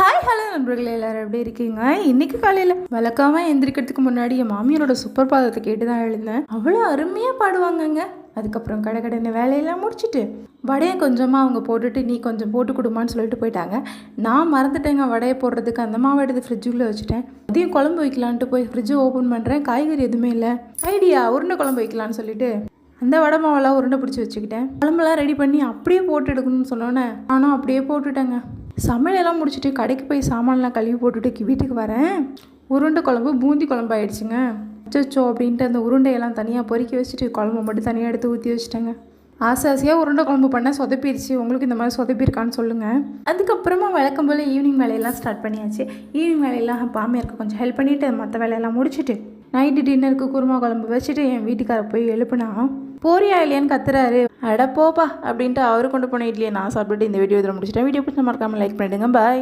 Hi hello நண்பர்களே, எல்லோரும் எப்படி இருக்கீங்க? இன்றைக்கி காலையில் வழக்கமாக எந்திரிக்கிறதுக்கு முன்னாடி என் மாமியாரோட சூப்பர் பாதத்தை கேட்டு தான் எழுந்தேன். அவ்வளோ அருமையாக பாடுவாங்கங்க. அதுக்கப்புறம் கடை வேலையெல்லாம் முடிச்சுட்டு வடையை கொஞ்சமாக அவங்க போட்டுட்டு நீ கொஞ்சம் போட்டு கொடுமான்னு சொல்லிட்டு போயிட்டாங்க. நான் மறந்துட்டேங்க வடையை போடுறதுக்கு. அந்த மாவை எடுத்து ஃப்ரிட்ஜுக்குள்ளே வச்சுட்டேன். அதையும் குழம்பு வைக்கலான்ட்டு போய் ஃப்ரிட்ஜை ஓப்பன் பண்ணுறேன். காய்கறி எதுவுமே இல்லை. ஐடியா, உருண்டை குழம்பு வைக்கலான்னு சொல்லிட்டு அந்த வடை மாவெல்லாம் உருண்டை பிடிச்சி வச்சுக்கிட்டேன். குழம்பெல்லாம் ரெடி பண்ணி அப்படியே போட்டு எடுக்கணும்னு சொன்னோன்னே நானும் அப்படியே போட்டுட்டேங்க. சமையலெல்லாம் முடிச்சுட்டு கடைக்கு போய் சாமான்லாம் கழுவி போட்டுட்டு வீட்டுக்கு வரேன். உருண்டை குழம்பு பூந்தி குழம்பு ஆயிடுச்சுங்க. அச்சோ அப்படின்ட்டு அந்த உருண்டையெல்லாம் தனியாக பொறுக்கி வச்சுட்டு குழம்பு மட்டும் தனியாக எடுத்து ஊற்றி வச்சுட்டேங்க. ஆசையாக உருண்டை குழம்பு பண்ணால் சொதப்பிடுச்சு. உங்களுக்கு இந்த மாதிரி சொதப்பிருக்கான்னு சொல்லுங்கள். அதுக்கப்புறமா வழக்கம் போல் ஈவினிங் வேலையெல்லாம் ஸ்டார்ட் பண்ணியாச்சு. ஈவினிங் வேலையெல்லாம் மாமியாருக்கு கொஞ்சம் ஹெல்ப் பண்ணிவிட்டு மற்ற வேலையெல்லாம் முடிச்சுட்டு நைட்டு டின்னருக்கு குருமா குழம்பு வச்சுட்டு என் வீட்டுக்கார போய் எழுப்புனா போறியா இல்லையான்னு கத்துறாரு. அட போப்பா அப்படின்ட்டு அவரு கொண்டு போன இட்லியை நான் சாப்பிட்டுட்டு இந்த வீடியோ இதில் முடிச்சிட்டேன். வீடியோ பிடிச்ச மறக்காமல் லைக் பண்ணிவிடுங்க. பாய்.